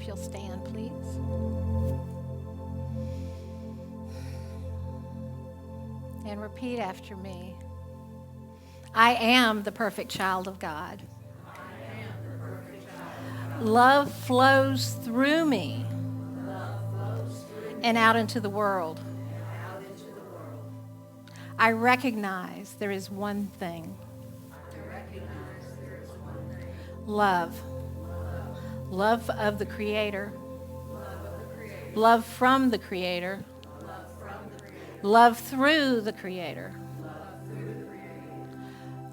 if you'll stand, please. And repeat after me. I am the perfect child of God. Love flows through me and out into the world. I recognize there is one thing. Love. Love of the Creator. Love from the Creator. Love through the Creator.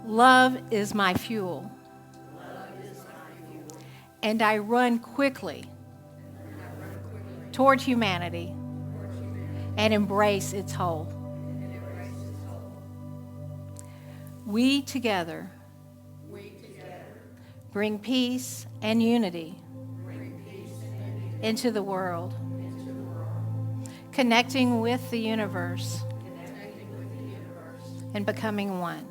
Love is my fuel. And I run quickly toward humanity and embrace its whole. We together bring peace and unity into the world, connecting with the universe and becoming one.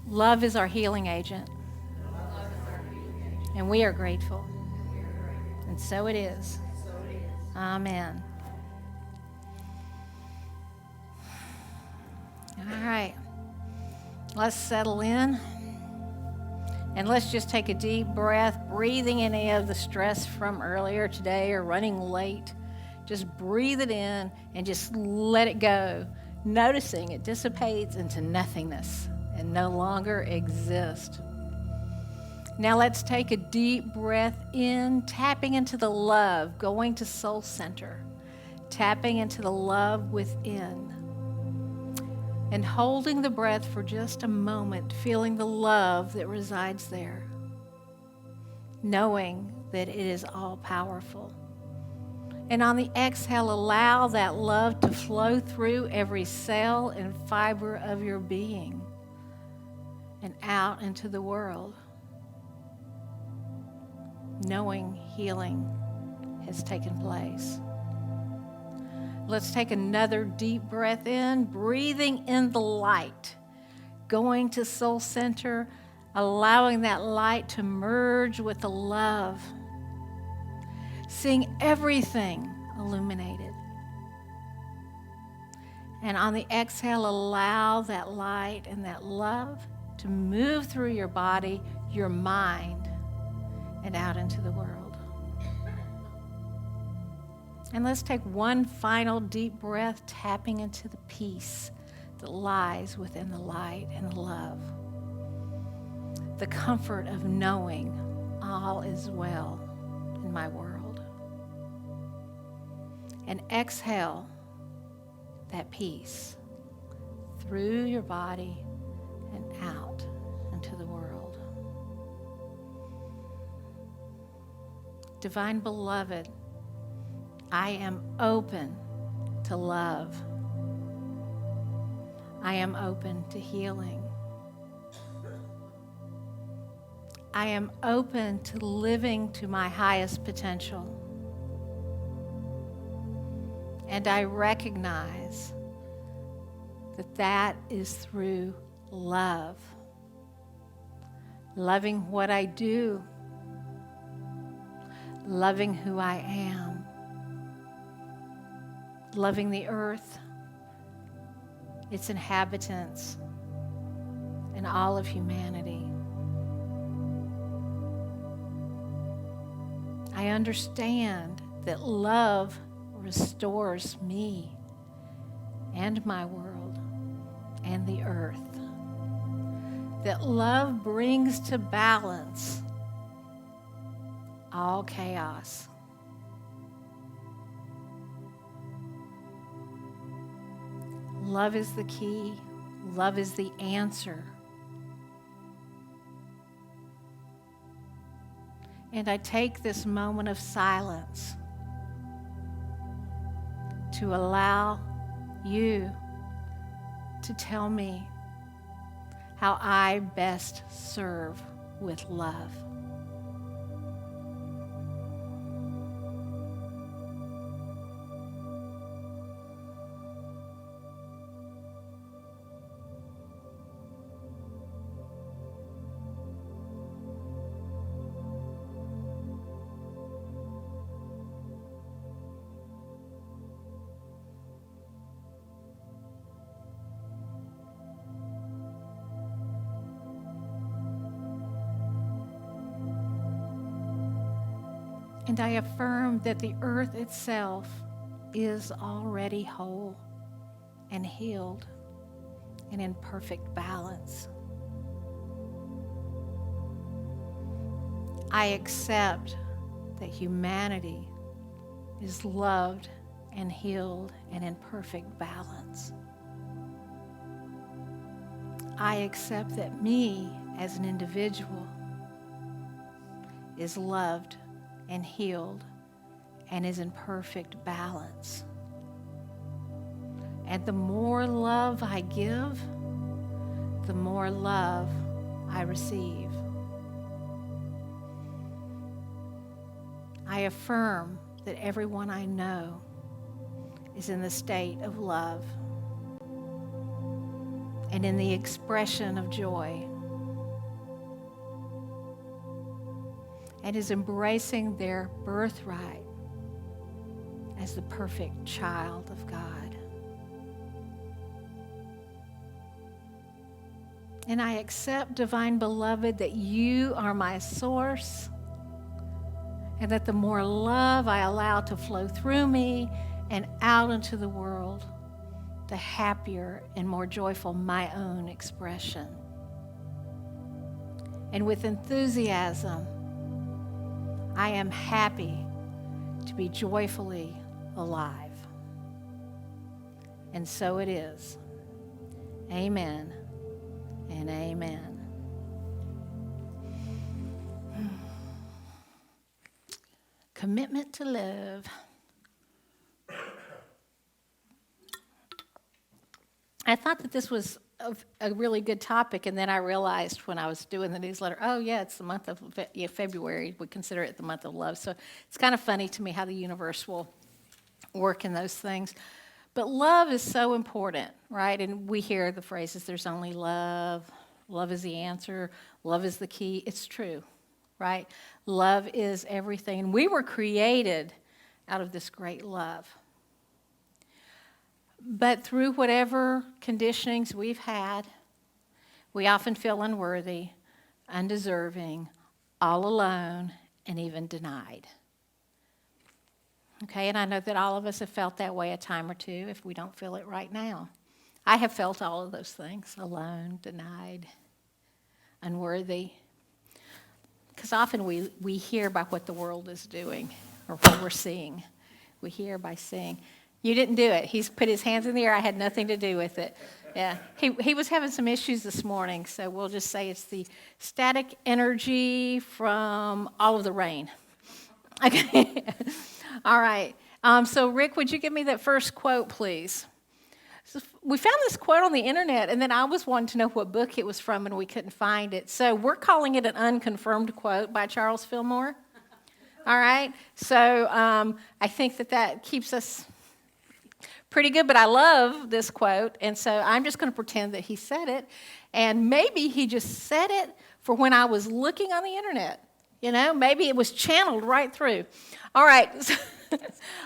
Love is our healing agent, and we are grateful. And so it is. Amen. All right. Let's settle in. And let's just take a deep breath, breathing any of the stress from earlier today or running late. Just breathe it in and just let it go, noticing it dissipates into nothingness and no longer exists. Now let's take a deep breath in, tapping into the love, going to soul center, tapping into the love within, and holding the breath for just a moment, feeling the love that resides there, knowing that it is all powerful. And on the exhale, allow that love to flow through every cell and fiber of your being and out into the world, knowing healing has taken place. Let's take another deep breath in, breathing in the light, going to soul center, allowing that light to merge with the love, seeing everything illuminated. And on the exhale, allow that light and that love to move through your body, your mind, and out into the world. And let's take one final deep breath, tapping into the peace that lies within the light and the love. The comfort of knowing all is well in my world. And exhale that peace through your body and out into the world. Divine Beloved, I am open to love. I am open to healing. I am open to living to my highest potential. And I recognize that that is through love. Loving what I do. Loving who I am. Loving the earth, its inhabitants, and all of humanity. I understand that love restores me and my world and the earth. That love brings to balance all chaos. Love is the key. Love is the answer. And I take this moment of silence to allow you to tell me how I best serve with love. And I affirm that the earth itself is already whole and healed and in perfect balance. I accept that humanity is loved and healed and in perfect balance. I accept that me as an individual is loved and healed and is in perfect balance. And the more love I give, the more love I receive. I affirm that everyone I know is in the state of love and in the expression of joy and is embracing their birthright as the perfect child of God. And I accept, divine beloved, that you are my source, and that the more love I allow to flow through me and out into the world, the happier and more joyful my own expression. And with enthusiasm, I am happy to be joyfully alive. And so it is. Amen and amen. Commitment to love. I thought that this was a really good topic, and then I realized when I was doing the newsletter, oh yeah, it's the month of February. We consider it the month of love. So it's kind of funny to me how the universe will work in those things. But love is so important, right? And we hear the phrases, there's only love. Love is the answer. Love is the key. It's true, right? Love is everything. And we were created out of this great love. But through whatever conditionings we've had, we often feel unworthy, undeserving, all alone, and even denied. Okay, and I know that all of us have felt that way a time or two if we don't feel it right now. I have felt all of those things, alone, denied, unworthy. Because often we hear by what the world is doing or what we're seeing. We hear by seeing. You didn't do it. He's put his hands in the air. I had nothing to do with it. Yeah, he was having some issues this morning, so we'll just say it's the static energy from all of the rain. Okay. All right. So, Rick, would you give me that first quote, please? So we found this quote on the internet, and then I was wanting to know what book it was from, and we couldn't find it. So we're calling it an unconfirmed quote by Charles Fillmore. All right? So I think that keeps us pretty good, but I love this quote, and so I'm just going to pretend that he said it, and maybe he just said it for when I was looking on the internet. You know, maybe it was channeled right through. All right.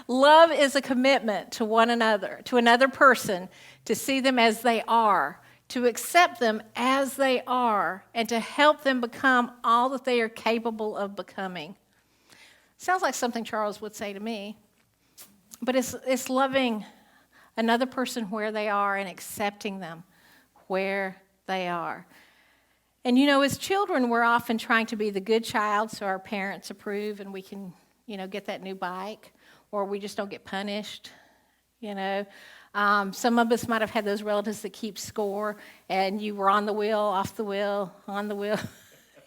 Love is a commitment to one another, to another person, to see them as they are, to accept them as they are, and to help them become all that they are capable of becoming. Sounds like something Charles would say to me. But it's loving another person where they are and accepting them where they are. And, you know, as children, we're often trying to be the good child so our parents approve and we can, you know, get that new bike, or we just don't get punished, you know. Some of us might have had those relatives that keep score, and you were on the wheel, off the wheel, on the wheel.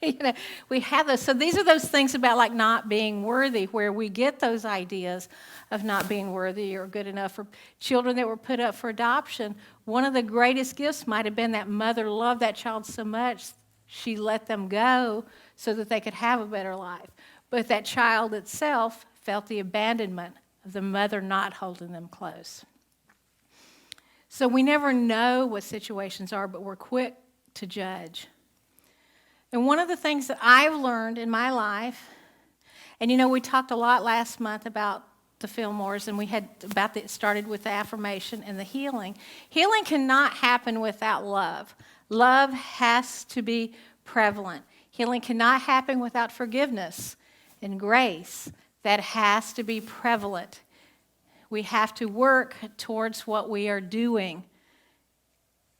You know, we have those. So these are those things about like not being worthy, where we get those ideas of not being worthy or good enough. For children that were put up for adoption, one of the greatest gifts might have been that mother loved that child so much, she let them go so that they could have a better life. But that child itself felt the abandonment of the mother not holding them close. So we never know what situations are, but we're quick to judge. And one of the things that I've learned in my life, and you know, we talked a lot last month about the Fillmores, and we had it started with the affirmation and the healing. Healing cannot happen without love. Love has to be prevalent. Healing cannot happen without forgiveness and grace, That has to be prevalent. We have to work towards what we are doing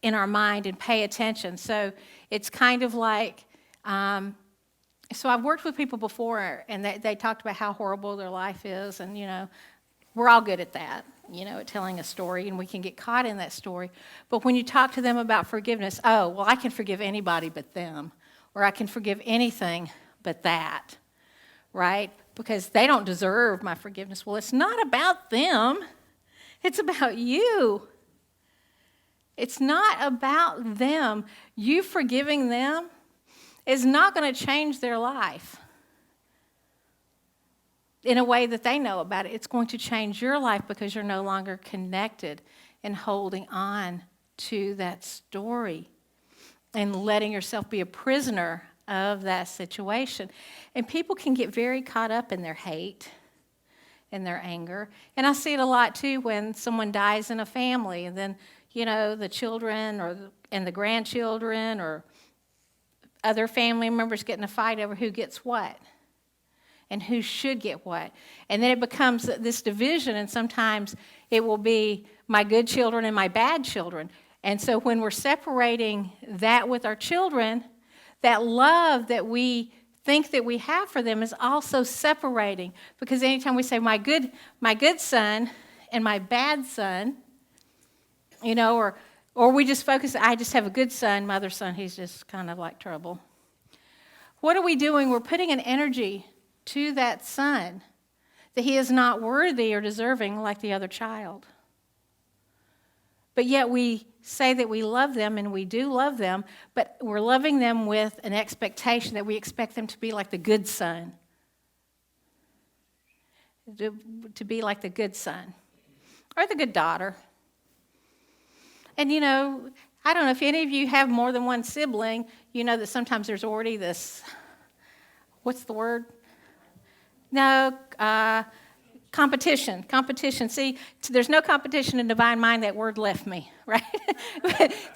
in our mind and pay attention. So it's kind of like, so I've worked with people before, and they talked about how horrible their life is, and, we're all good at that, at telling a story, and we can get caught in that story. But when you talk to them about forgiveness, oh, well, I can forgive anybody but them, or I can forgive anything but that, right? Because they don't deserve my forgiveness. Well, it's not about them. It's about you. It's not about them. You forgiving them is not going to change their life in a way that they know about it. It's going to change your life because you're no longer connected and holding on to that story and letting yourself be a prisoner of that situation. And people can get very caught up in their hate and their anger. And I see it a lot too when someone dies in a family, and then, the children and the grandchildren or other family members get in a fight over who gets what and who should get what. And then it becomes this division, and sometimes it will be my good children and my bad children. And so when we're separating that with our children, that love that we think that we have for them is also separating. Because anytime we say my good son and my bad son, or we just focus, I just have a good son, my other son, he's just kind of like trouble. What are we doing? We're putting an energy to that son that he is not worthy or deserving like the other child. But yet we say that we love them, and we do love them, but we're loving them with an expectation that we expect them to be like the good son. To be like the good son or the good daughter. And I don't know if any of you have more than one sibling, that sometimes there's already this, what's the word? No, competition. See, there's no competition in Divine Mind. That word left me, right?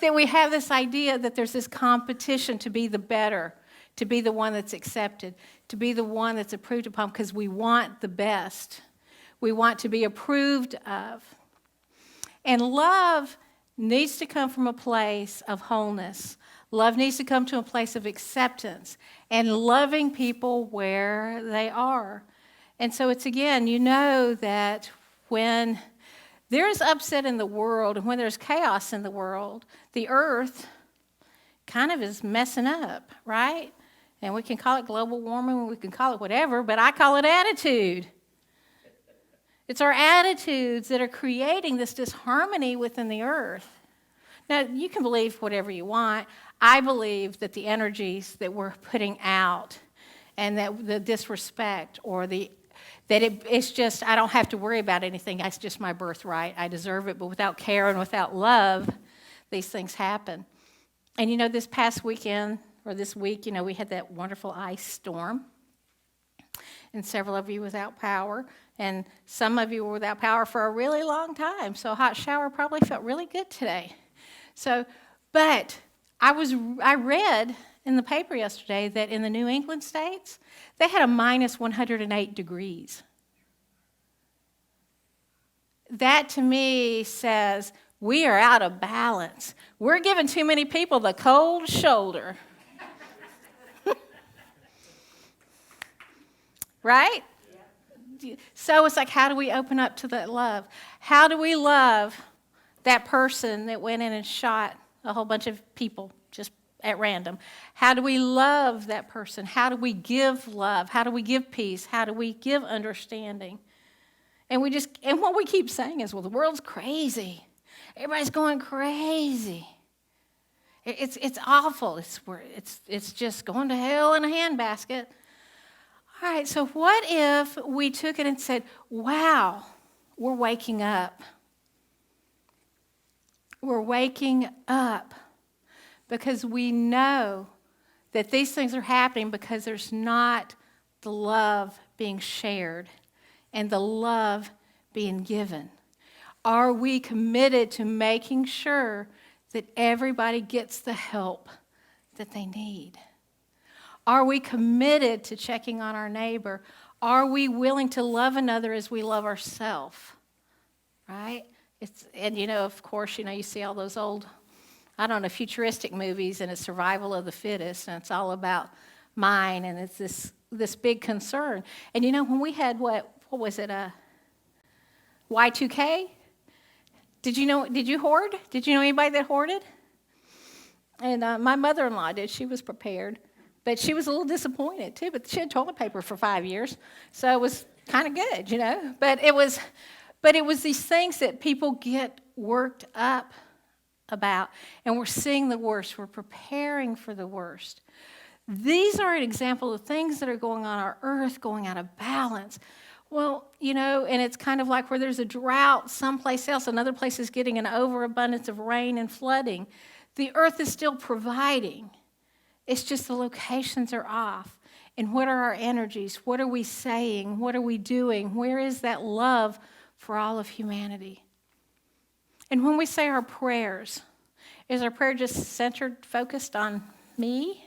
That we have this idea that there's this competition to be the better, to be the one that's accepted, to be the one that's approved upon, because we want the best. We want to be approved of. And love needs to come from a place of wholeness. Love needs to come to a place of acceptance and loving people where they are. And so it's, again, that when there's upset in the world and when there's chaos in the world, the earth kind of is messing up, right? And we can call it global warming, we can call it whatever, but I call it attitude. It's our attitudes that are creating this disharmony within the earth. Now, you can believe whatever you want. I believe that the energies that we're putting out and that the disrespect or it's just, I don't have to worry about anything. It's just my birthright. I deserve it. But without care and without love, these things happen. And this past weekend, or this week, we had that wonderful ice storm. And several of you without power. And some of you were without power for a really long time. So a hot shower probably felt really good today. But I read in the paper yesterday that in the New England states, they had a minus 108 degrees. That to me says we are out of balance. We're giving too many people the cold shoulder. Right? Yeah. So it's like, how do we open up to that love? How do we love that person that went in and shot a whole bunch of people just at random? How do we love that person? How do we give love? How do we give peace? How do we give understanding? And what we keep saying is, well, the world's crazy. Everybody's going crazy. It's awful. It's just going to hell in a handbasket. All right, so what if we took it and said, wow, we're waking up. We're waking up because we know that these things are happening because there's not the love being shared and the love being given. Are we committed to making sure that everybody gets the help that they need? Are we committed to checking on our neighbor? Are we willing to love another as we love ourselves? Right? And of course, you see all those old, futuristic movies, and it's survival of the fittest, and it's all about mine, and it's this big concern. And when we had what was it, Y2K? Did you hoard? Did you know anybody that hoarded? And my mother-in-law did. She was prepared. But she was a little disappointed, too. But she had toilet paper for 5 years. So it was kind of good, But it was these things that people get worked up about. And we're seeing the worst. We're preparing for the worst. These are an example of things that are going on our earth, going out of balance. Well, and it's kind of like where there's a drought someplace else, another place is getting an overabundance of rain and flooding. The earth is still providing. It's just the locations are off. And what are our energies? What are we saying? What are we doing? Where is that love for all of humanity? And when we say our prayers, is our prayer just centered, focused on me?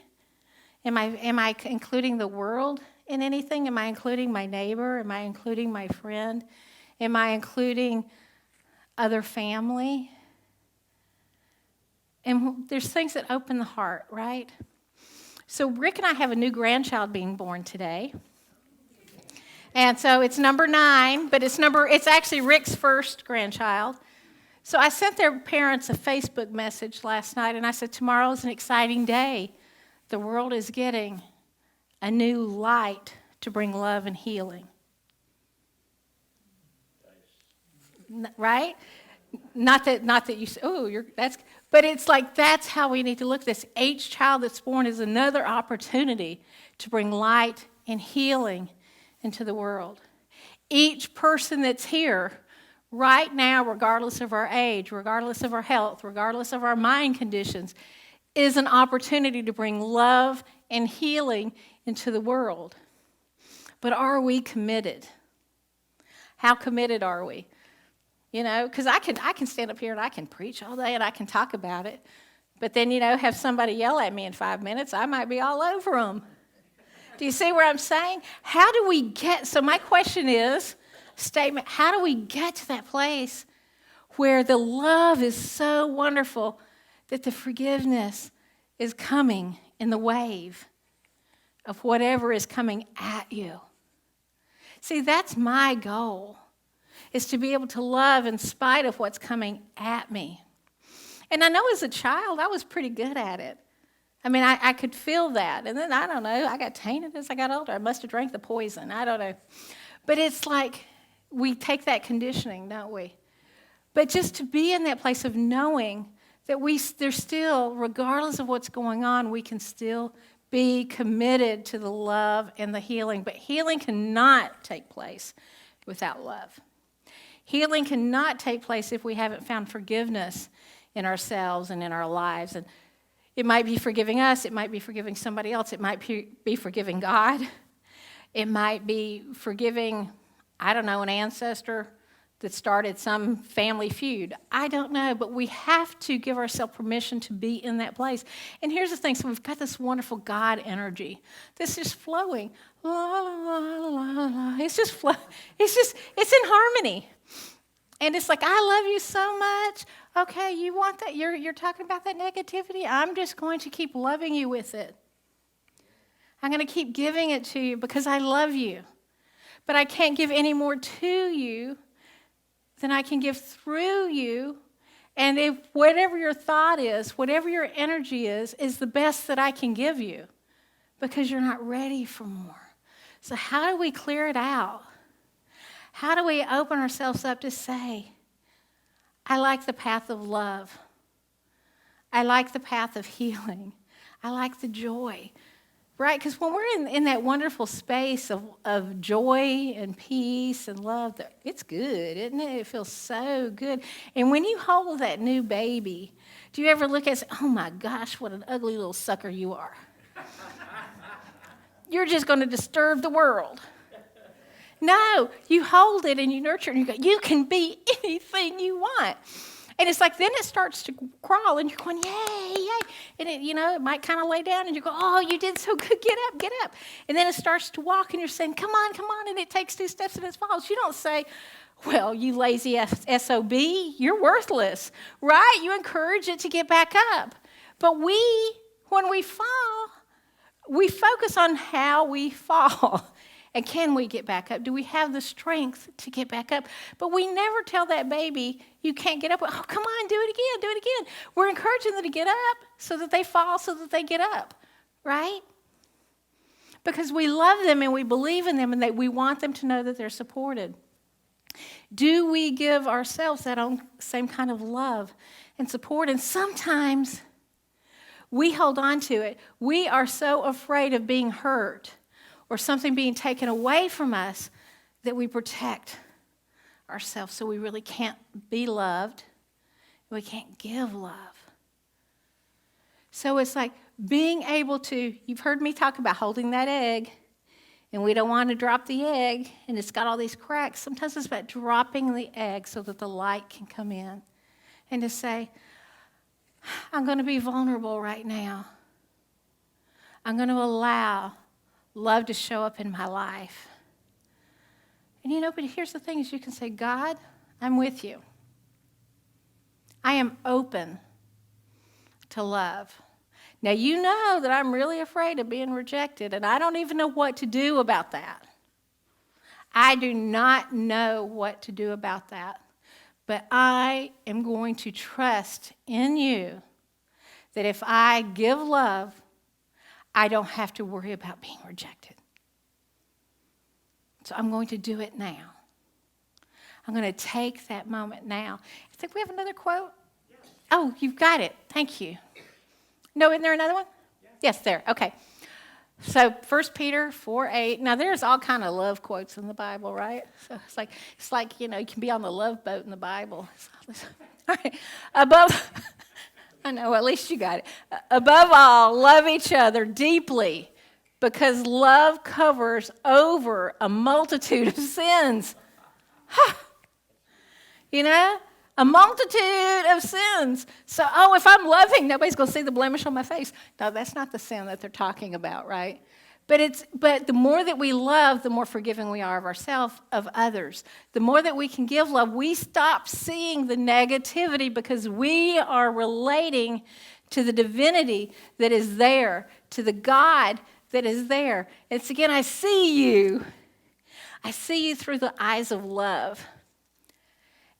Am I including the world in anything? Am I including my neighbor? Am I including my friend? Am I including other family? And there's things that open the heart, right? So Rick and I have a new grandchild being born today. And so it's number 9, but it's actually Rick's first grandchild. So I sent their parents a Facebook message last night, and I said, tomorrow's an exciting day. The world is getting a new light to bring love and healing. Right? Not that you say, but it's like that's how we need to look at this. Each child that's born is another opportunity to bring light and healing into the world. Each person that's here right now, regardless of our age, regardless of our health, regardless of our mind conditions, is an opportunity to bring love and healing into the world. But are we committed? How committed are we? Because I can stand up here and I can preach all day and I can talk about it. But then, have somebody yell at me in 5 minutes, I might be all over them. Do you see what I'm saying? How do we get, so my question is, how do we get to that place where the love is so wonderful that the forgiveness is coming in the wave of whatever is coming at you? See, that's my goal, is to be able to love in spite of what's coming at me. And I know as a child, I was pretty good at it. I could feel that. And then, I don't know, I got tainted as I got older. I must have drank the poison. I don't know. But it's like we take that conditioning, don't we? But just to be in that place of knowing that there's still, regardless of what's going on, we can still be committed to the love and the healing. But healing cannot take place without love. Healing cannot take place if we haven't found forgiveness in ourselves and in our lives. And it might be forgiving us. It might be forgiving somebody else. It might be forgiving God. It might be forgiving, an ancestor that started some family feud. I don't know, but we have to give ourselves permission to be in that place. And here's the thing. So we've got this wonderful God energy. This is flowing. La, la, la, la, la. It's just it's in harmony. And it's like, I love you so much. Okay, you want that? You're talking about that negativity? I'm just going to keep loving you with it. I'm going to keep giving it to you because I love you. But I can't give any more to you than I can give through you. And if whatever your thought is, whatever your energy is the best that I can give you because you're not ready for more. So how do we clear it out? How do we open ourselves up to say, I like the path of love. I like the path of healing. I like the joy. Right? Because when we're in that wonderful space of joy and peace and love, it's good, isn't it? It feels so good. And when you hold that new baby, do you ever look at it and say, oh my gosh, what an ugly little sucker you are. You're just going to disturb the world. No, you hold it and you nurture it and you go, you can be anything you want. And it's like then it starts to crawl, and you're going, yay, yay. And it might kind of lay down, and you go, oh, you did so good, get up, get up. And then it starts to walk, and you're saying, come on, and it takes 2 steps and it falls. You don't say, well, you lazy SOB, you're worthless, right? You encourage it to get back up. But when we fall, we focus on how we fall. And can we get back up? Do we have the strength to get back up? But we never tell that baby, you can't get up. Oh, come on, do it again. We're encouraging them to get up so that they fall, so that they get up, right? Because we love them and we believe in them and that we want them to know that they're supported. Do we give ourselves that same kind of love and support? And sometimes we hold on to it. We are so afraid of being hurt or something being taken away from us that we protect ourselves so we really can't be loved. We can't give love. So it's like being able to, you've heard me talk about holding that egg, and we don't want to drop the egg, and it's got all these cracks. Sometimes it's about dropping the egg so that the light can come in and to say, I'm going to be vulnerable right now. I'm going to allow love to show up in my life. And but here's the thing is you can say, God, I'm with you. I am open to love. Now, you know that I'm really afraid of being rejected, and I don't even know what to do about that. I do not know what to do about that. But I am going to trust in you that if I give love, I don't have to worry about being rejected. So I'm going to do it now. I'm going to take that moment now. I think we have another quote. Oh, you've got it. Thank you. No, isn't there another one? Yes, there. Okay. So 1 Peter 4:8. Now, there's all kind of love quotes in the Bible, right? So it's like you can be on the love boat in the Bible. All right. I know, at least you got it. Above all, love each other deeply because love covers over a multitude of sins. A multitude of sins. So, if I'm loving, nobody's going to see the blemish on my face. No, that's not the sin that they're talking about, right? But the more that we love, the more forgiving we are of ourselves, of others. The more that we can give love, we stop seeing the negativity because we are relating to the divinity that is there, to the God that is there. It's again, I see you. I see you through the eyes of love.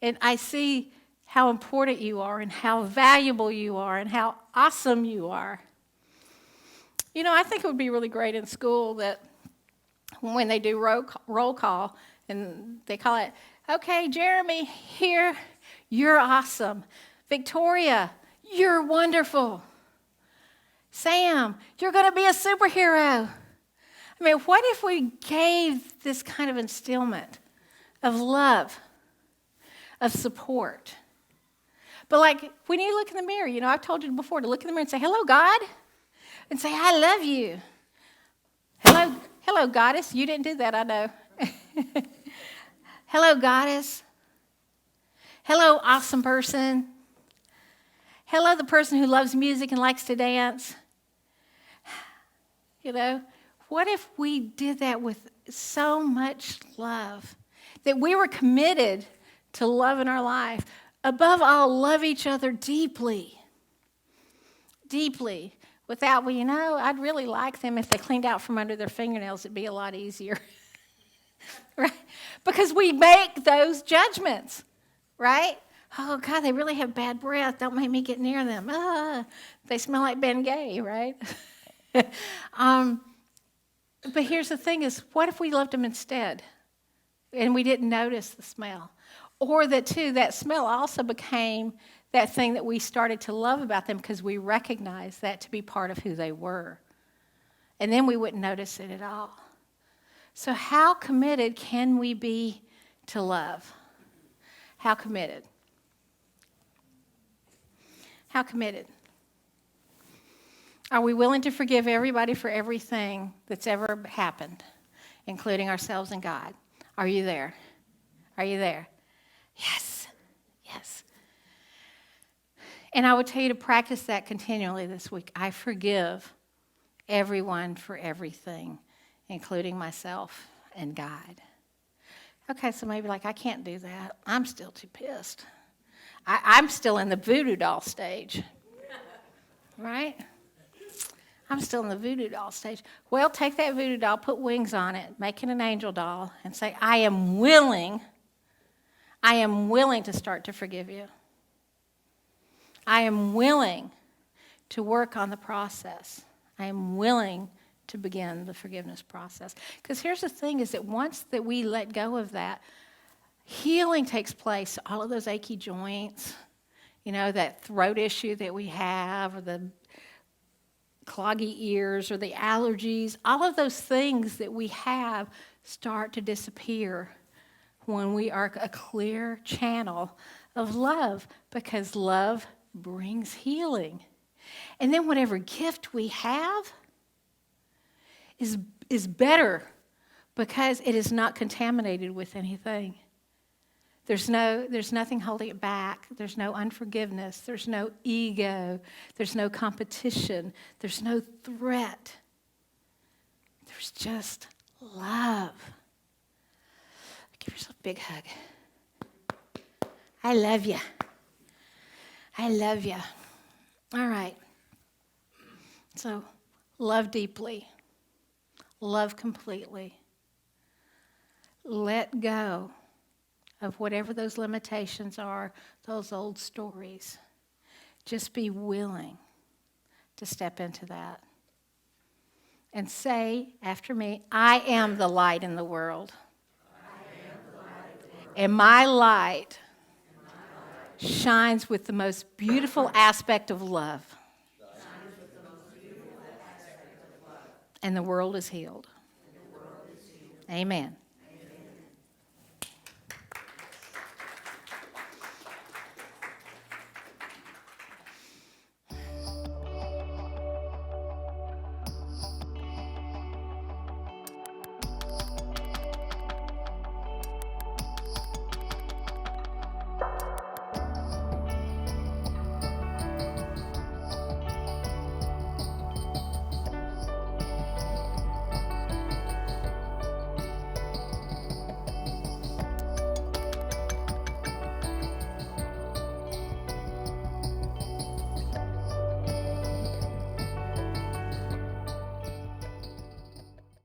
And I see how important you are and how valuable you are and how awesome you are. I think it would be really great in school that when they do roll call and they call it, okay, Jeremy, here, you're awesome. Victoria, you're wonderful. Sam, you're going to be a superhero. I mean, what if we gave this kind of instillment of love, of support? But like when you look in the mirror, I've told you before to look in the mirror and say, hello, God. And say, I love you. Hello, goddess. You didn't do that, I know. Hello, goddess. Hello, awesome person. Hello, the person who loves music and likes to dance. What if we did that with so much love that we were committed to love in our life? Above all, love each other deeply. Deeply. Without, I'd really like them if they cleaned out from under their fingernails. It'd be a lot easier. Right? Because we make those judgments, right? Oh, God, they really have bad breath. Don't make me get near them. They smell like Bengay, right? But here's the thing is, what if we loved them instead and we didn't notice the smell? Or that smell also became that thing that we started to love about them because we recognized that to be part of who they were. And then we wouldn't notice it at all. So how committed can we be to love? How committed? How committed? Are we willing to forgive everybody for everything that's ever happened, including ourselves and God? Are you there? Are you there? Yes. Yes. And I would tell you to practice that continually this week. I forgive everyone for everything, including myself and God. Okay, so maybe like, I can't do that. I'm still too pissed. I'm still in the voodoo doll stage, right? I'm still in the voodoo doll stage. Well, take that voodoo doll, put wings on it, make it an angel doll, and say, I am willing to start to forgive you. I am willing to work on the process. I am willing to begin the forgiveness process. Because here's the thing, is that once that we let go of that, healing takes place. All of those achy joints, that throat issue that we have, or the cloggy ears, or the allergies, all of those things that we have start to disappear when we are a clear channel of love, because love brings healing. And then whatever gift we have is better, because it is not contaminated with anything. There's nothing holding it back. There's no unforgiveness. There's no ego. There's no competition. There's no threat. There's just love. Give yourself a big hug. I love you. I love you. All right. So, love deeply. Love completely. Let go of whatever those limitations are, those old stories. Just be willing to step into that. And say after me, I am the light in the world. And my light shines with the most beautiful aspect of love. And the world is healed. Amen.